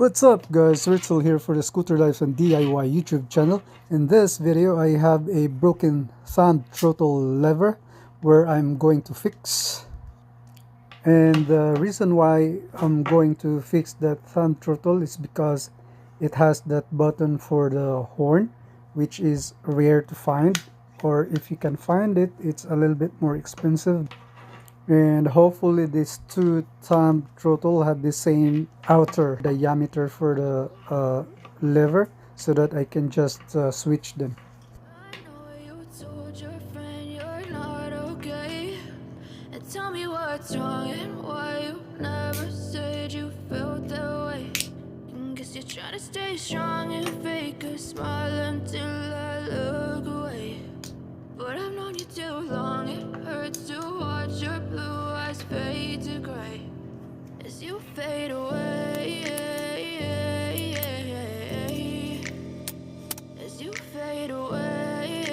What's up guys, Ritzel here for the Scooter Lives and DIY YouTube channel. In this video I have a broken thumb throttle lever where I'm going to fix. And the reason why I'm going to fix that thumb throttle is because it has that button for the horn, which is rare to find, or if you can find it, it's a little bit more expensive. And hopefully these two thumb throttle have the same outer diameter for the lever so that I can just switch them. I know you told your friend you're not okay. And tell me what's wrong and why you never said you felt that way. And guess you're trying to stay strong and fake a smile until I look away. But I've known you too long, it hurts to watch your blue eyes fade to gray as you fade away. As you fade away.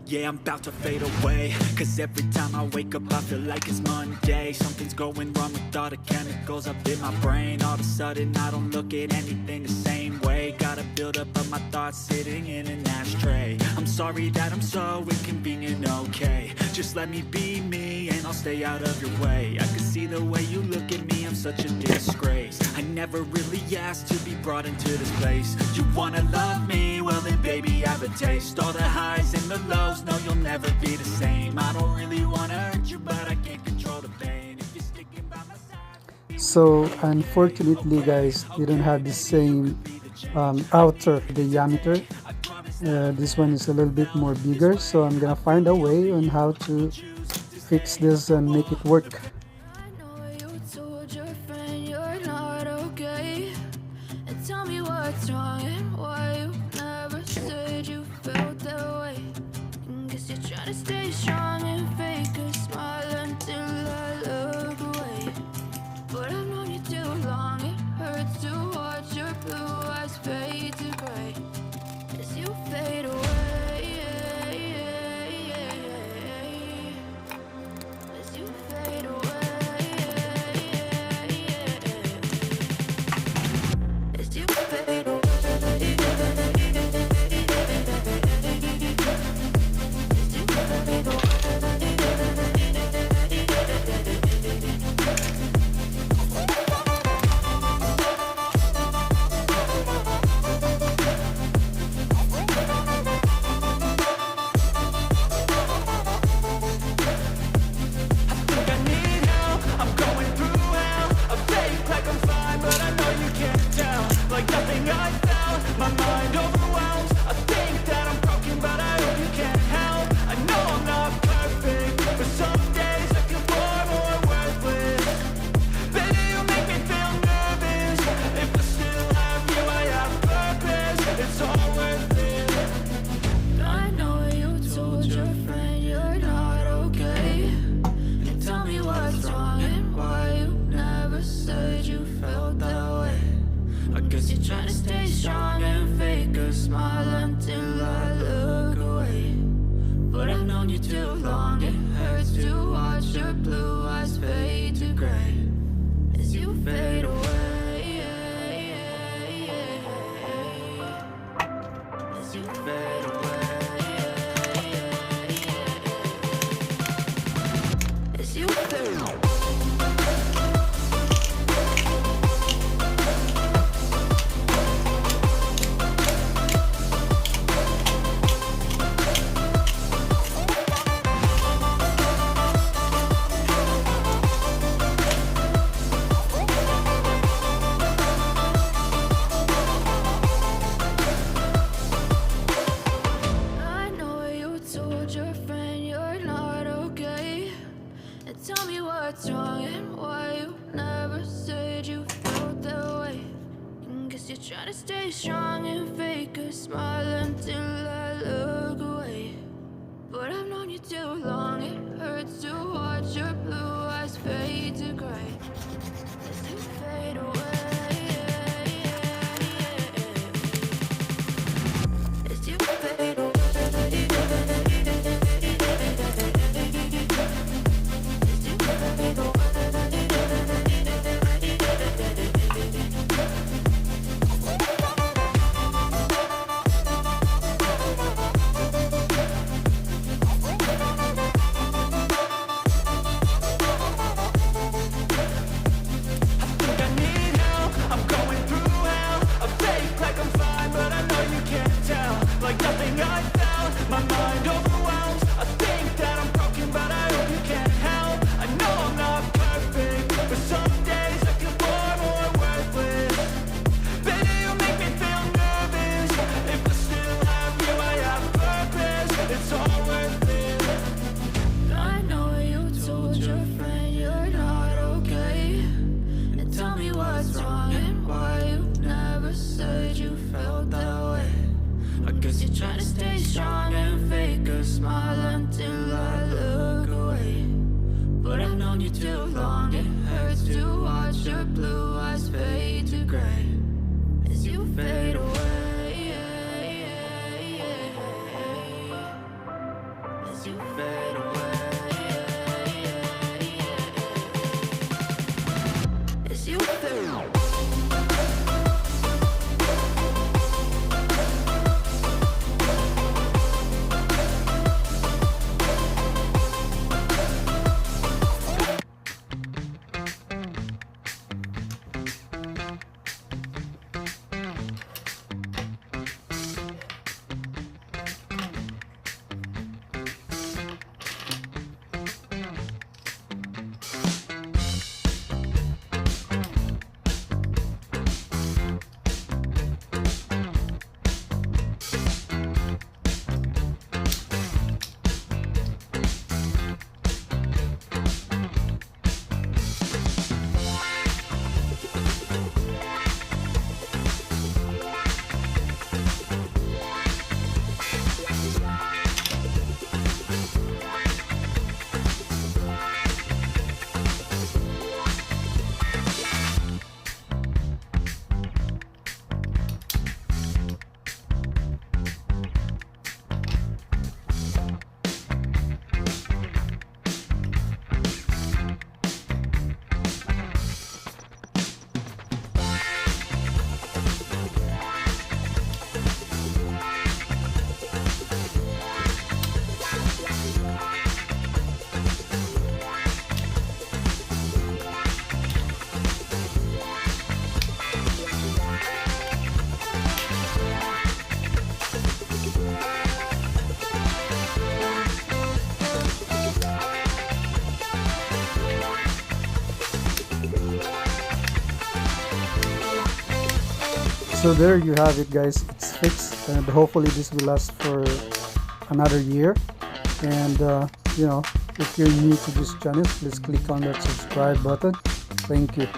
Yeah, I'm about to fade away, cause every time I wake up I feel like it's Monday. Something's going wrong with all the chemicals up in my brain. All of a sudden I don't look at anything the same way. Gotta build up of my thoughts sitting in an ashtray. I'm sorry that I'm so inconvenient, okay. Just let me be me and I'll stay out of your way. I can see the way you look at me, I'm such a disgrace. I never really asked to be brought into this place. You wanna love me? Well then baby have a taste. All the highs and the lows, no you'll never be the same. I don't really wanna hurt you but I can't control the pain. If you're sticking by my side. So unfortunately guys, they don't have the same outer diameter. This one is a little bit more bigger, so I'm gonna find a way on how to fix this and make it work. I know you told your friend you're not okay. And tell me what's wrong and why you never said you felt that way. And guess you're trying to stay strong and fake a smile until I look away. But I've known you too long, it hurts to watch your blue eyes fade to gray as you fade away. As you fade away. As you fade away. Trying to stay strong and fake a smile until I look away. But I've known you too long, it hurts to watch your blue eyes fade to gray as you fade away. As you fade away. As you fade away. Tell me what's wrong and why you never said you felt that way. And guess you're trying to stay strong and fake a smile until I look away. But I've known you too long, it hurts to watch your blue eyes fade to gray as you fade away. As you fade away. As you fade away. Cause you're trying to stay strong and fake a smile until I look away. But I've known you too long, it hurts to watch your blue eyes fade to gray as you fade away, as you fade away, as you fade away. So there you have it, guys. It's fixed, and hopefully this will last for another year. And if you're new to this channel, please click on that subscribe button. Thank you.